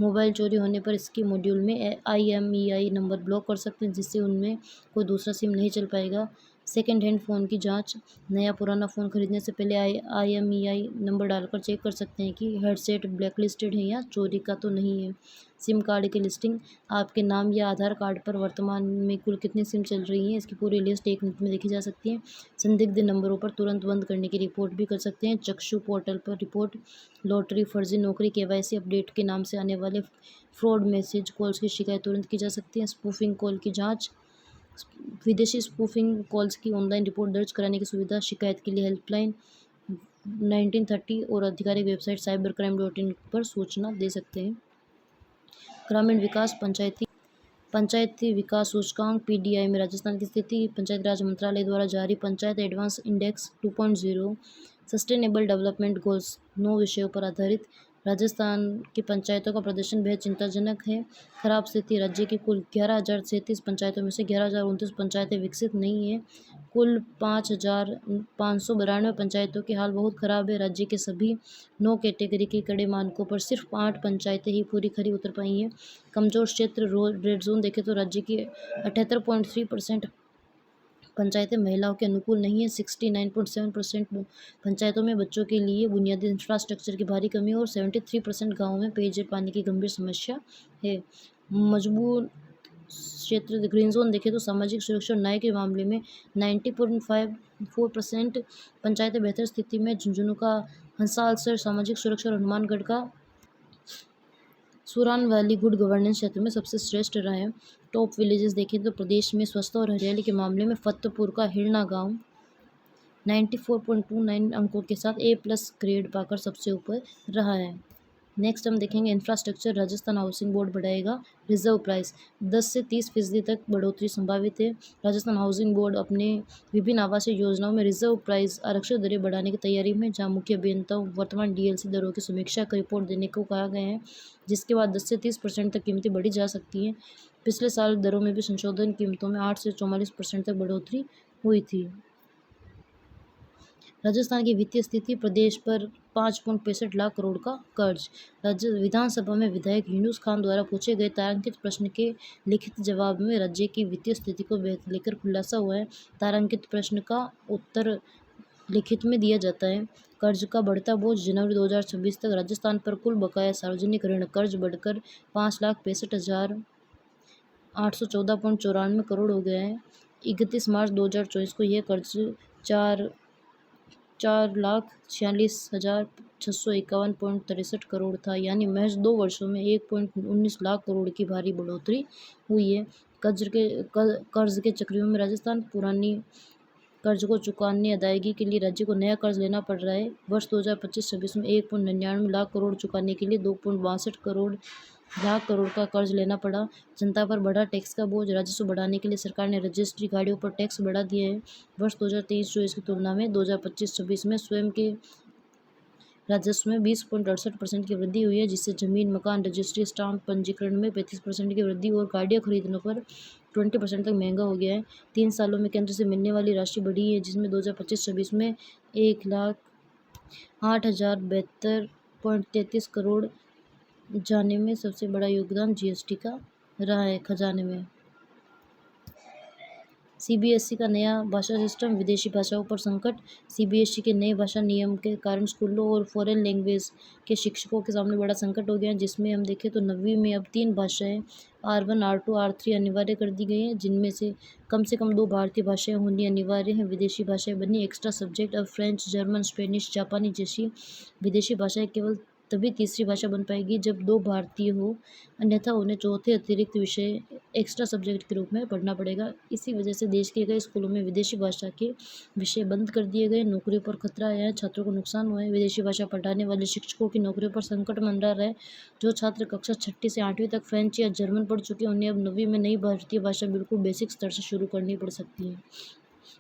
मोबाइल चोरी होने पर इसके मॉड्यूल में IMEI नंबर ब्लॉक कर सकते हैं, जिससे उनमें कोई दूसरा सिम नहीं चल पाएगा। सेकेंड हैंड फ़ोन की जांच। नया पुराना फ़ोन खरीदने से पहले IMEI नंबर डालकर चेक कर सकते हैं कि हेडसेट ब्लैकलिस्टेड है या चोरी का तो नहीं है। सिम कार्ड की लिस्टिंग। आपके नाम या आधार कार्ड पर वर्तमान में कुल कितनी सिम चल रही हैं, इसकी पूरी लिस्ट 1 मिनट में देखी जा सकती है। संदिग्ध नंबरों पर तुरंत बंद करने की रिपोर्ट भी कर सकते हैं। चक्षु पोर्टल पर रिपोर्ट। लॉटरी, फर्जी नौकरी, KYC अपडेट के नाम से आने वाले फ्रॉड मैसेज कॉल्स की शिकायत तुरंत की जा सकती है। स्पूफिंग कॉल की जाँच। विदेशी स्पूफिंग कॉल्स की ऑनलाइन रिपोर्ट दर्ज कराने की सुविधा। शिकायत के लिए हेल्पलाइन 1930 और आधिकारिक वेबसाइट cybercrime.in पर सूचना दे सकते हैं। ग्रामीण विकास। पंचायती विकास सूचकांक PDI में राजस्थान की स्थिति। पंचायती राज मंत्रालय द्वारा जारी panchayat advance index 2.0 sustainable development goals 9 विषयों पर आधारित राजस्थान की पंचायतों का प्रदर्शन बेहद चिंताजनक है। खराब स्थिति, राज्य की कुल 11,037 पंचायतों में से 11,029 पंचायतें विकसित नहीं हैं। कुल 5,592 पंचायतों की हाल बहुत खराब है। राज्य के सभी 9 कैटेगरी के कड़े मानकों पर सिर्फ 8 पंचायतें ही पूरी खरी उतर पाई हैं। कमजोर क्षेत्र रेड जोन देखें तो राज्य की 78.3% पंचायतें महिलाओं के अनुकूल नहीं है। 69.7% पंचायतों में बच्चों के लिए बुनियादी इंफ्रास्ट्रक्चर की भारी कमी है और 73% गाँवों में पेयजल पानी की गंभीर समस्या है। मजबूत क्षेत्र ग्रीन जोन देखें तो सामाजिक सुरक्षा और न्याय के मामले में 90.54% पंचायतें बेहतर स्थिति में। झुंझुनू का हंसालसर सामाजिक सुरक्षा और हनुमानगढ़ का सुरान वैली गुड गवर्नेंस क्षेत्र में सबसे श्रेष्ठ रहा है। टॉप विलेजेस देखें तो प्रदेश में स्वच्छता और हरियाली के मामले में फतेहपुर का हिरना गांव 94.29 अंकों के साथ A+ ग्रेड पाकर सबसे ऊपर रहा है। नेक्स्ट हम देखेंगे इंफ्रास्ट्रक्चर। राजस्थान हाउसिंग बोर्ड बढ़ाएगा रिजर्व प्राइस, 10 से 30% तक बढ़ोतरी संभावित है। राजस्थान हाउसिंग बोर्ड अपने विभिन्न आवासीय योजनाओं में रिजर्व प्राइस आरक्षित दरें बढ़ाने की तैयारी में, जहां मुख्य अभियंताओं वर्तमान DLC दरों की समीक्षा कर रिपोर्ट देने को कहा गया है, जिसके बाद 10 से 30% तक कीमतें बढ़ी जा सकती हैं। पिछले साल दरों में भी संशोधन, कीमतों में 8 से 44% तक बढ़ोतरी हुई थी। राजस्थान की वित्तीय स्थिति, प्रदेश पर 5.65 लाख करोड़ का कर्ज। राज्य विधानसभा में विधायक यूनुस खान द्वारा पूछे गए तारांकित प्रश्न के लिखित जवाब में राज्य की वित्तीय स्थिति को लेकर खुलासा हुआ है। तारांकित प्रश्न का उत्तर लिखित में दिया जाता है। कर्ज का बढ़ता बोझ, जनवरी 2026 तक राजस्थान पर कुल बकाया सार्वजनिक ऋण कर्ज बढ़कर 5,65,814.94 करोड़ हो गया है। 31 मार्च 2024 को यह कर्ज 4,46,651.63 करोड़ था, यानी महज 2 वर्षों में 1.19 लाख करोड़ की भारी बढ़ोतरी हुई है। कर्ज के चक्रव्यूह में राजस्थान पुरानी कर्ज को चुकाने अदायगी के लिए राज्य को नया कर्ज लेना पड़ रहा है। वर्ष 2025-26 में 1.99 लाख करोड़ चुकाने के लिए 2.62 लाख करोड़ का कर्ज लेना पड़ा। जनता पर बढ़ा टैक्स का बोझ, राजस्व बढ़ाने के लिए सरकार ने रजिस्ट्री गाड़ियों पर टैक्स बढ़ा दिया है। वर्ष 2023-24 की तुलना में 2025-26 में स्वयं के राजस्व में 20.68% की वृद्धि हुई है, जिससे जमीन, मकान, रजिस्ट्री, स्टाम्प पंजीकरण में 35% की वृद्धि और गाड़ियाँ खरीदने पर 20% तक महंगा हो गया है। 3 सालों में केंद्र से मिलने वाली राशि बढ़ी है, जिसमें 2025-26 में 1,08,072.33 करोड़ जाने में सबसे बड़ा योगदान GST का रहा है खजाने में। CBSE का नया भाषा सिस्टम, विदेशी भाषाओं पर संकट। CBSE के नए भाषा नियम के कारण स्कूलों और फॉरेन लैंग्वेज के शिक्षकों के सामने बड़ा संकट हो गया है, जिसमें हम देखें तो 9वीं में अब 3 भाषाएं R1, R2, R3 अनिवार्य कर दी गई हैं, जिनमें से कम 2 भारतीय भाषाएं होनी अनिवार्य हैं। विदेशी भाषाएं बनी एक्स्ट्रा सब्जेक्ट। अब फ्रेंच, जर्मन, स्पेनिश, जापानी जैसी विदेशी भाषाएं केवल तभी तीसरी भाषा बन पाएगी जब 2 भारतीय हो, अन्यथा उन्हें चौथे अतिरिक्त विषय एक्स्ट्रा सब्जेक्ट के रूप में पढ़ना पड़ेगा। इसी वजह से देश के कई स्कूलों में विदेशी भाषा के विषय बंद कर दिए गए। नौकरियों पर खतरा आया है, छात्रों को नुकसान हुआ है। विदेशी भाषा पढ़ाने वाले शिक्षकों की नौकरियों पर संकट मंडरा रहा है। जो छात्र कक्षा 6ठी से 8वीं तक फ्रेंच या जर्मन पढ़ चुके हैं, उन्हें अब 9वीं में नई भारतीय भाषा बिल्कुल बेसिक स्तर से शुरू करनी पड़ सकती है।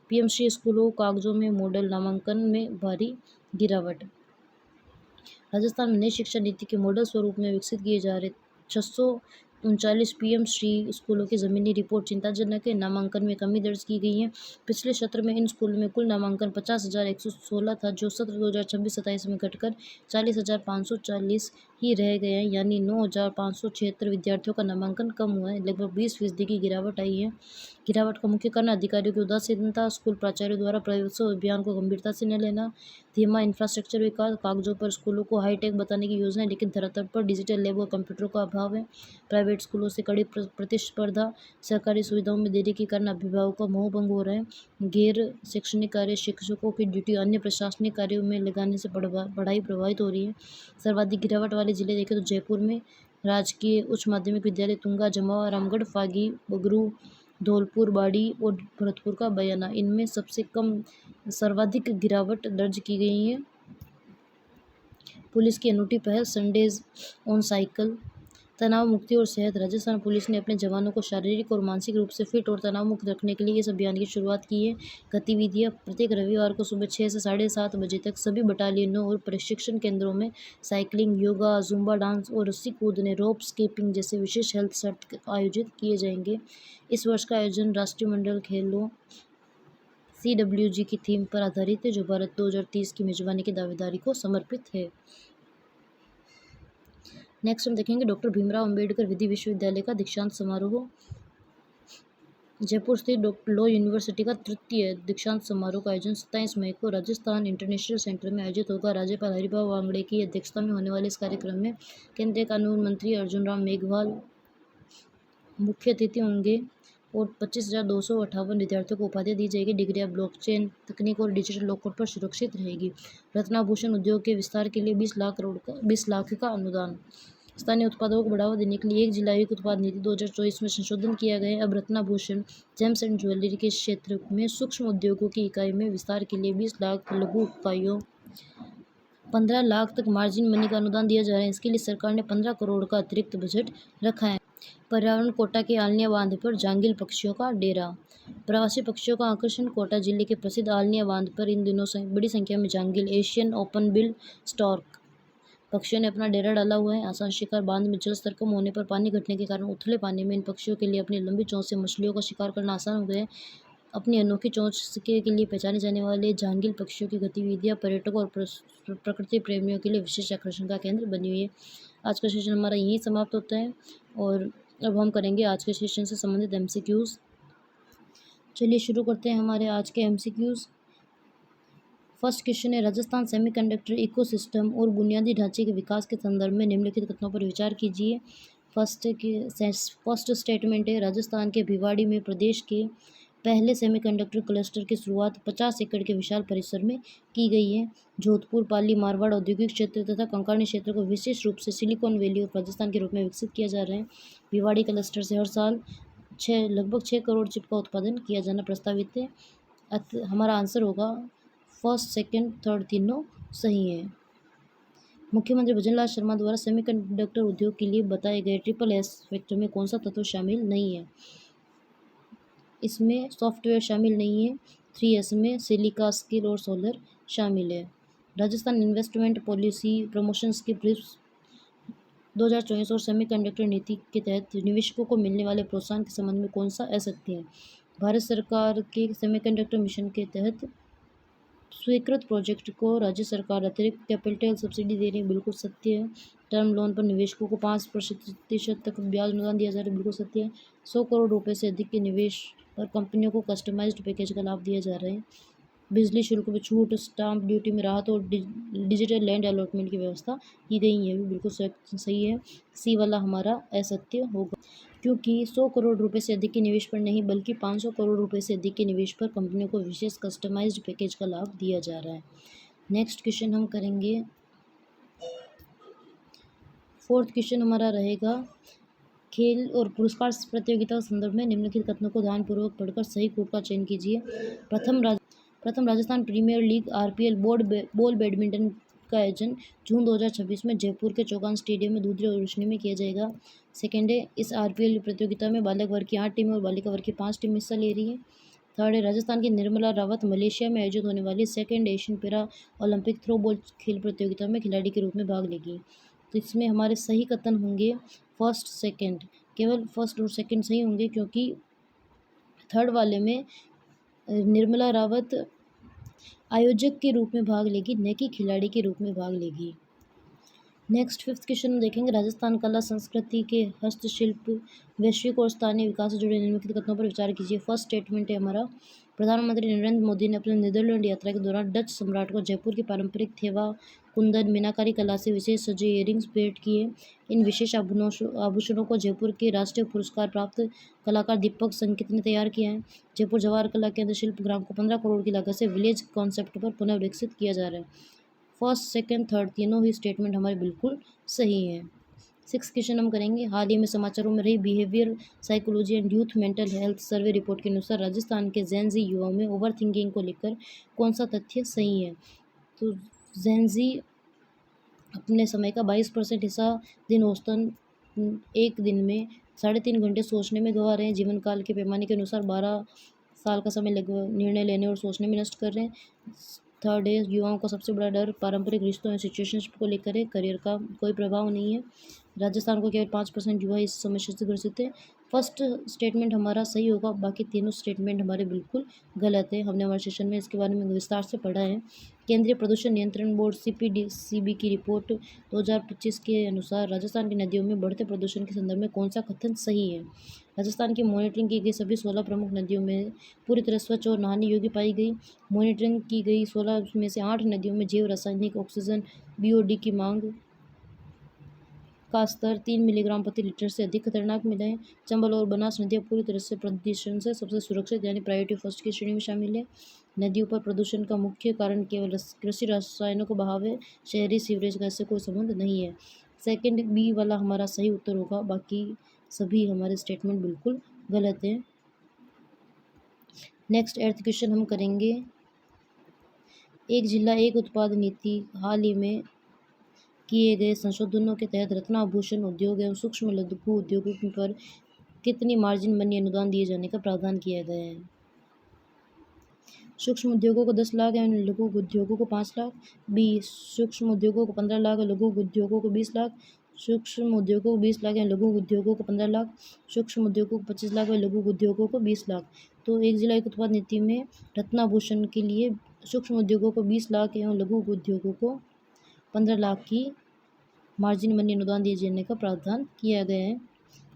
PMC स्कूलों कागजों में मॉडल नामांकन में भारी गिरावट। राजस्थान में नई शिक्षा नीति के मॉडल स्वरूप में विकसित किए जा रहे 639 PMC स्कूलों की ज़मीनी रिपोर्ट चिंताजनक है। नामांकन में कमी दर्ज की गई है। पिछले सत्र में इन स्कूलों में कुल नामांकन 50,116 था, जो सत्र 2026-27 में घटकर 40,540 ही रह गए हैं, यानी 9,576 विद्यार्थियों का नामांकन कम हुआ है। लगभग 20% की गिरावट आई है। गिरावट का मुख्य कारण अधिकारियों की उदासीनता, स्कूल प्राचार्यों द्वारा प्रवेशोत्सव अभियान को गंभीरता से न लेना, धीमा इंफ्रास्ट्रक्चर विकास, कागजों पर स्कूलों को हाईटेक बताने की योजना है, लेकिन धरातल पर डिजिटल लैब और कंप्यूटरों का अभाव है। प्राइवेट स्कूलों से कड़ी प्रतिस्पर्धा, सरकारी सुविधाओं में देरी के कारण अभिभावकों का मोह भंग हो रहा है। गैर शैक्षणिक कार्य, शिक्षकों की ड्यूटी अन्य प्रशासनिक कार्यों में लगाने से पढ़ाई प्रभावित हो रही है। सर्वाधिक गिरावट वाले जिले देखें तो जयपुर में राजकीय उच्च माध्यमिक विद्यालय तुंगा, जमावा, रामगढ़, फागी, बगरू, धौलपुर, बाड़ी और भरतपुर का बयाना, इनमें सबसे कम सर्वाधिक गिरावट दर्ज की गई है। पुलिस की अनूठी पहल, संडेज ऑन साइकिल। तनाव मुक्ति और सेहत। राजस्थान पुलिस ने अपने जवानों को शारीरिक और मानसिक रूप से फिट और तनाव मुक्त रखने के लिए इस अभियान की शुरुआत की है। गतिविधियां प्रत्येक रविवार को सुबह 6 से 7:30 बजे तक सभी बटालियनों और प्रशिक्षण केंद्रों में साइकिलिंग, योगा, जुम्बा डांस और रस्सी कूदने, रोप स्कीपिंग जैसे विशेष हेल्थ सत्र आयोजित किए जाएंगे। इस वर्ष का आयोजन राष्ट्रीय मंडल खेलों CWG की थीम पर आधारित है, जो भारत 2030 की मेजबानी की दावेदारी को समर्पित है। नेक्स्ट हम देखेंगे डॉक्टर भीमराव अंबेडकर विधि विश्वविद्यालय का दीक्षांत समारोह। जयपुर स्थित लॉ यूनिवर्सिटी का तृतीय दीक्षांत समारोह का आयोजन 27 मई को राजस्थान इंटरनेशनल सेंटर में आयोजित होगा। राज्यपाल हरिभाऊ बांगड़े की अध्यक्षता में होने वाले इस कार्यक्रम में केंद्रीय कानून मंत्री अर्जुन राम मेघवाल मुख्य अतिथि होंगे और 25,258 विद्यार्थियों को उपाधियां दी जाएगी। डिग्रियां ब्लॉकचेन तकनीक और डिजिटल लॉकर पर सुरक्षित रहेगी। रत्नाभूषण उद्योग के विस्तार के लिए 20 लाख का अनुदान। स्थानीय उत्पादों को बढ़ावा देने के लिए 1 जिला 1 उत्पाद नीति 2024 में संशोधन किया गया है। अब रत्नाभूषण जेम्स एंड ज्वेलरी के क्षेत्र में सूक्ष्म उद्योगों की इकाई में विस्तार के लिए 20 लाख लघु इकाइयों 15 लाख तक मार्जिन मनी का अनुदान दिया जा रहा है। इसके लिए सरकार ने 15 करोड़ का अतिरिक्त बजट रखा है। पर्यावरण कोटा के आलनिया बांध पर जांगिल पक्षियों का डेरा। प्रवासी पक्षियों का आकर्षण कोटा जिले के प्रसिद्ध आलनिया बांध पर इन दिनों बड़ी संख्या में जांगिल, एशियन ओपन बिल स्टॉर्क पक्षियों ने अपना डेरा डाला हुआ है। आसान शिकार। बांध में जल स्तर कम होने पर पानी घटने के कारण उथले पानी में इन पक्षियों के लिए अपनी लंबी चोंच से मछलियों का शिकार करना आसान हो गया है। अपनी अनोखी चोंच के लिए पहचाने जाने वाले जांगिल पक्षियों की गतिविधियां पर्यटकों और प्रकृति प्रेमियों के लिए विशेष आकर्षण का केंद्र बनी हुई है। आज का सेशन हमारा यहीं समाप्त होता है और अब हम करेंगे आज के सेशन से संबंधित MCQs। चलिए शुरू करते हैं हमारे आज के MCQs। फर्स्ट क्वेश्चन है, राजस्थान सेमीकंडक्टर इकोसिस्टम और बुनियादी ढांचे के विकास के संदर्भ में निम्नलिखित कथनों पर विचार कीजिए। फर्स्ट स्टेटमेंट है, राजस्थान के भिवाड़ी में प्रदेश के पहले सेमीकंडक्टर क्लस्टर की शुरुआत 50 एकड़ के विशाल परिसर में की गई है। जोधपुर, पाली, मारवाड़ औद्योगिक क्षेत्र तथा कंकरनी क्षेत्र को विशेष रूप से सिलिकॉन वैली ऑफ राजस्थान के रूप में विकसित किया जा रहा है। भिवाड़ी क्लस्टर से हर साल लगभग 6 करोड़ चिप का उत्पादन किया जाना प्रस्तावित है। हमारा आंसर होगा फर्स्ट, सेकंड, थर्ड तीनों सही है। मुख्यमंत्री भजनलाल शर्मा द्वारा सेमीकंडक्टर उद्योग के लिए बताए गए SSS फैक्टर में कौन सा तत्व शामिल नहीं है? इसमें सॉफ्टवेयर शामिल नहीं है। 3S में सिलिका, स्किल और सोलर शामिल है। Rajasthan investment policy promotion scheme 2024 और सेमीकंडक्टर नीति के तहत निवेशकों को मिलने वाले प्रोत्साहन के संबंध में कौन सा असत्य है? भारत सरकार के सेमीकंडक्टर मिशन के तहत स्वीकृत प्रोजेक्ट को राज्य सरकार अतिरिक्त कैपिटल सब्सिडी दे रही है, बिल्कुल सत्य है। टर्म लोन पर निवेशकों को 5% तक ब्याज अनुदान दिया जा रहा है, बिल्कुल सत्य है। 100 करोड़ रुपए से अधिक के निवेश पर कंपनियों को कस्टमाइज्ड पैकेज का लाभ दिया जा रहा है। बिजली शुल्क में छूट, स्टाम्प ड्यूटी में राहत और डिजिटल लैंड अलॉटमेंट की व्यवस्था की गई है, भी बिल्कुल सही है। सी वाला हमारा असत्य होगा, क्योंकि 100 करोड़ रुपए से अधिक के निवेश पर नहीं बल्कि 500 करोड़ रुपए से अधिक के निवेश पर कंपनियों को विशेष कस्टमाइज्ड पैकेज का लाभ दिया जा रहा है। नेक्स्ट क्वेश्चन हम करेंगे। फोर्थ क्वेश्चन हमारा रहेगा, खेल और पुरस्कार प्रतियोगिता के संदर्भ में निम्नलिखित कथनों को ध्यानपूर्वक पढ़कर सही कोड का चयन कीजिए। प्रथम Rajasthan premier league RPL ball badminton का आयोजन जून 2026 में जयपुर के चौगान स्टेडियम में धूधरी और रोशनी में किया जाएगा। सेकेंड है, इस RPL प्रतियोगिता में बालक वर्ग की 8 टीमें और बालिका वर्ग की 5 टीमें हिस्सा ले रही है। थर्ड है, राजस्थान की निर्मला रावत मलेशिया में आयोजित होने वाली second Asian para Olympic throw ball खेल प्रतियोगिता में खिलाड़ी के रूप में भाग लेगी। तो इसमें हमारे सही कथन होंगे फर्स्ट, सेकेंड। केवल फर्स्ट और सेकेंड सही होंगे, क्योंकि थर्ड वाले में निर्मला रावत आयोजक के रूप में भाग लेगी, न कि खिलाड़ी के रूप में भाग लेगी। नेक्स्ट फिफ्थ क्वेश्चन देखेंगे, राजस्थान कला संस्कृति के हस्तशिल्प वैश्विक और स्थानीय विकास से जुड़े निम्नलिखित कथनों पर विचार कीजिए। फर्स्ट स्टेटमेंट है हमारा, प्रधानमंत्री नरेंद्र मोदी ने अपने नीदरलैंड यात्रा के दौरान डच सम्राट को जयपुर की पारंपरिक थेवा, कुंदन, मीनाकारी कला से विशेष सजे इयररिंग्स भेंट किए। इन विशेष आभूषणों को जयपुर के राष्ट्रीय पुरस्कार प्राप्त कलाकार दीपक संकित ने तैयार किया है। जयपुर जवाहर कला केंद्र शिल्पग्राम को 15 करोड़ की लागत से विलेज कॉन्सेप्ट पर पुनः विकसित किया जा रहा है। फर्स्ट, सेकंड, थर्ड तीनों ही स्टेटमेंट हमारे बिल्कुल सही हैं। सिक्स क्वेश्चन हम करेंगे, हाल ही में समाचारों में रही behaviour psychology and youth mental health survey report के अनुसार राजस्थान के जेन-ज़ी युवाओं में ओवर थिंकिंग को लेकर कौन सा तथ्य सही है? तो जेन-ज़ी अपने समय का 22% हिस्सा दिन औसतन एक दिन में 3.5 घंटे सोचने में गंवा रहे हैं। जीवन काल के पैमाने के अनुसार 12 साल का समय निर्णय लेने और सोचने में नष्ट कर रहे हैं। थर्ड है, युवाओं का सबसे बड़ा डर पारंपरिक रिश्तों या सिचुएशनशिप को लेकर है। करियर का कोई प्रभाव नहीं है। राजस्थान को केवल 5% युवा इस समस्या से ग्रसित है। फर्स्ट स्टेटमेंट हमारा सही होगा, बाकी तीनों स्टेटमेंट हमारे बिल्कुल गलत है। हमने हमारे सेशन में इसके बारे में विस्तार से पढ़ा है। केंद्रीय प्रदूषण नियंत्रण बोर्ड CPDCB की रिपोर्ट 2025 के अनुसार राजस्थान की नदियों में बढ़ते प्रदूषण के संदर्भ में कौन सा कथन सही है? राजस्थान की मॉनिटरिंग की गई सभी 16 प्रमुख नदियों में पूरी तरह स्वच्छ और नहाने योग्य पाई गई। मॉनिटरिंग की गई 16 में से 8 नदियों में जैव रासायनिक ऑक्सीजन BOD की मांग का स्तर 3 मिलीग्राम प्रति लीटर से अधिक खतरनाक मिला है। चंबल और बनास नदियाँ पूरी तरह से प्रदूषण से सबसे सुरक्षित यानी प्रायोरिटी फर्स्ट की श्रेणी में शामिल है। नदियों पर प्रदूषण का मुख्य कारण केवल कृषि रसायनों का बहाव है। शहरी सीवरेज का इससे कोई संबंध नहीं है। सेकंड बी वाला हमारा सही उत्तर होगा, बाकी सभी हमारे स्टेटमेंट बिल्कुल गलत हैं। नेक्स्ट 8th क्वेश्चन हम करेंगे। एक जिला एक उत्पाद नीति हाल ही में किए गए संशोधनों के तहत रत्न आभूषण उद्योग एवं सूक्ष्म लघु उद्योगों पर कितनी मार्जिन मनी अनुदान दिए जाने का प्रावधान किया गया है? सूक्ष्म उद्योगों को 10 लाख एवं लघु उद्योगों को 5 लाख। बी, सूक्ष्म उद्योगों को 15 लाख और लघु उद्योगों को 20 लाख। सूक्ष्म उद्योगों को 20 लाख एवं लघु उद्योगों को 15 लाख। सूक्ष्म उद्योगों को 25 लाख और लघु उद्योगों को 20 लाख। तो एक जिला एक उत्पाद नीति में रत्नाभूषण के लिए सूक्ष्म उद्योगों को 20 लाख एवं लघु उद्योगों को 15 लाख की मार्जिन मनी अनुदान दिए जाने का प्रावधान किया गया है।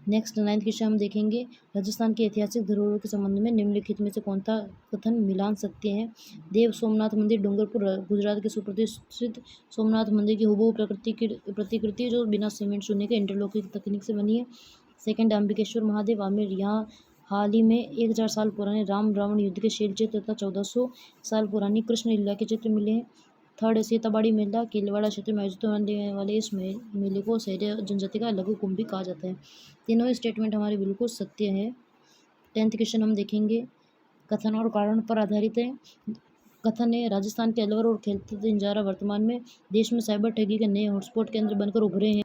नेक्स्ट 9th क्वेश्चन हम देखेंगे। राजस्थान के ऐतिहासिक धरोहरों के संबंध में निम्नलिखित में से कौन सा कथन मिलान सकते हैं? देव सोमनाथ मंदिर डूंगरपुर गुजरात के सुप्रसिद्ध सोमनाथ मंदिर की हूबहू प्रतिकृति जो बिना सीमेंट चूने के इंटरलॉकिंग तकनीक से बनी है। सेकंड, अंबिकेश्वर महादेव आमेर, यहाँ हाल ही में 1000 साल पुराने राम रावण युद्ध के शील चित्र तथा 1400 साल पुरानी कृष्ण लीला के चित्र मिले हैं। थर्ड, सीताबाड़ी मेला केलवाड़ा क्षेत्र में आयोजित होने वाले इस मेले को शहरी जनजाति का लघु कुंभ भी कहा जाता है। तीनों ही स्टेटमेंट हमारे बिल्कुल सत्य है। 10th क्वेश्चन हम देखेंगे। कथन और कारण पर आधारित है। कथन है, राजस्थान के अलवर और खेलते बंजारा वर्तमान में देश में साइबर ठगी के नए हॉटस्पॉट केंद्र बनकर उभरे हैं,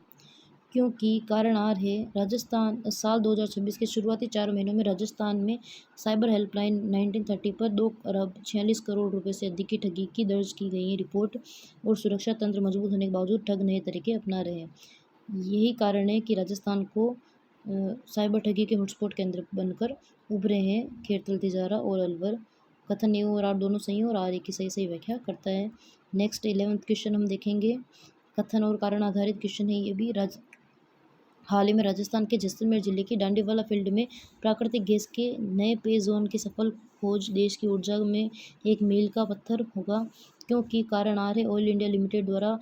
क्योंकि कारण आर है। राजस्थान साल 2026 के शुरुआती 4 महीनों में राजस्थान में साइबर हेल्पलाइन 1930 पर 2 अरब 46 करोड़ रुपए से अधिक की ठगी की दर्ज की गई है रिपोर्ट, और सुरक्षा तंत्र मजबूत होने के बावजूद ठग नए तरीके अपना रहे हैं। यही कारण है कि राजस्थान को साइबर ठगी के हॉटस्पॉट केंद्र बनकर उभरे हैं खेरतल तिजारा और अलवर। कथन ए और आर दोनों सही और आर ए की सही व्याख्या करता है। नेक्स्ट 11th क्वेश्चन हम देखेंगे। कथन और कारण आधारित क्वेश्चन है ये भी। हाल ही में राजस्थान के जैसलमेर जिले की डांडीवाला फील्ड में प्राकृतिक गैस के नए पे जोन की सफल खोज देश की ऊर्जा में एक मील का पत्थर होगा, क्योंकि कारण आ रहे ऑयल इंडिया लिमिटेड द्वारा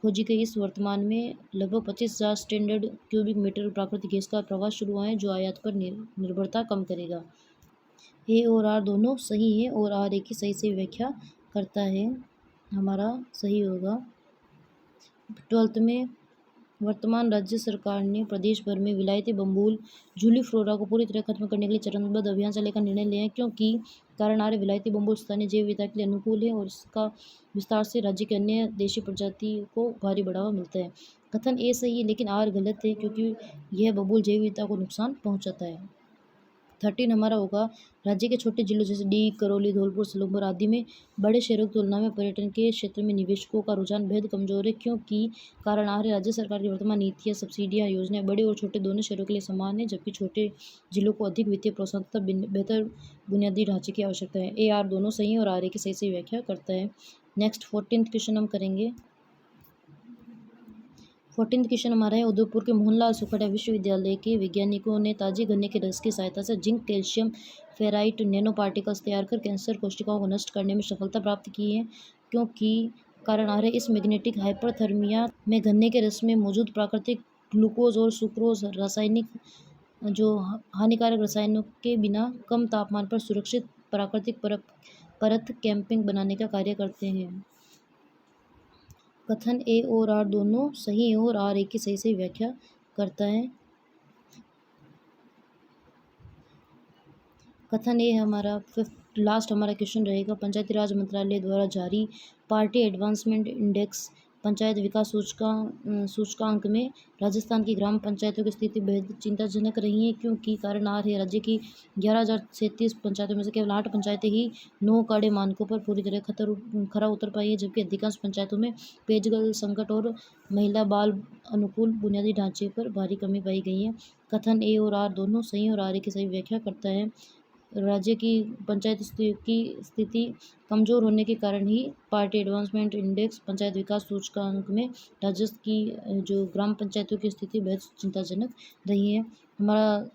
खोजी गई इस वर्तमान में लगभग 25,000 स्टैंडर्ड क्यूबिक मीटर प्राकृतिक गैस का प्रवाह शुरू हुआ है, जो आयात पर निर्भरता कम करेगा। ए और आर दोनों सही है और आर ए की सही व्याख्या करता है, हमारा सही होगा। 12th में वर्तमान राज्य सरकार ने प्रदेश भर में विलायती बम्बूल जूली फ्लोरा को पूरी तरह खत्म करने के लिए चरणबद्ध अभियान चलाने का निर्णय लिया है, क्योंकि कारण आर विलायती बम्बूल स्थानीय जैव विविधता के लिए अनुकूल है और इसका विस्तार से राज्य के अन्य देशी प्रजाति को भारी बढ़ावा मिलता है। कथन ए सही है लेकिन आर गलत है, क्योंकि यह बबूल जैव विविधता को नुकसान पहुंचाता है। 13 हमारा होगा। राज्य के छोटे जिलों जैसे डी, करौली, धौलपुर, सलूमपुर आदि में बड़े शहरों की तुलना में पर्यटन के क्षेत्र में निवेशकों का रुझान बेहद कमजोर है, क्योंकि कारण आ रहे राज्य सरकार की वर्तमान नीतियाँ, सब्सिडियाँ, योजनाएं बड़े और छोटे दोनों शहरों के लिए समान है, जबकि छोटे जिलों को अधिक वित्तीय प्रोत्साहन तथा बेहतर बुनियादी ढांचे की आवश्यकता है। ए आर दोनों सही और आर ए की सही व्याख्या करता है। नेक्स्ट 14th क्वेश्चन हम करेंगे। 14th क्वेश्चन हमारा है। उदयपुर के मोहनलाल सुखड़िया विश्वविद्यालय के वैज्ञानिकों ने ताजे गन्ने के रस की सहायता से zinc calcium ferrite nano particles तैयार कर कैंसर कोशिकाओं को नष्ट करने में सफलता प्राप्त की है, क्योंकि कारण आ रहे इस मैग्नेटिक हाइपरथर्मिया में गन्ने के रस में मौजूद प्राकृतिक ग्लूकोज और सुक्रोज रासायनिक जो हानिकारक रसायनों के बिना कम तापमान पर सुरक्षित प्राकृतिक परत कैंपिंग बनाने का कार्य करते हैं। कथन ए और आर दोनों सही है और आर ए की सही व्याख्या करता है। कथन ए हमारा लास्ट हमारा क्वेश्चन रहेगा। पंचायती राज मंत्रालय द्वारा जारी पार्टी एडवांसमेंट इंडेक्स पंचायत विकास सूचकांक में राजस्थान की ग्राम पंचायतों की स्थिति बेहद चिंताजनक रही है, क्योंकि कारण आ रही है राज्य की 11,037 पंचायतों में से केवल 8 पंचायतें ही 9 काड़े मानकों पर पूरी तरह खरा उतर पाई है, जबकि अधिकांश पंचायतों में पेयजल संकट और महिला बाल अनुकूल बुनियादी ढांचे पर भारी कमी पाई गई है। कथन ए और आर दोनों सही और आर की सही व्याख्या करता है। राज्य की पंचायत की स्थिति कमज़ोर होने के कारण ही पार्टी एडवांसमेंट इंडेक्स पंचायत विकास सूचकांक में राजस्व की जो ग्राम पंचायतों की स्थिति बेहद चिंताजनक रही है। हमारा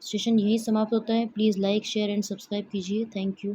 सेशन यही समाप्त होता है। Please like share and subscribe कीजिए। Thank you.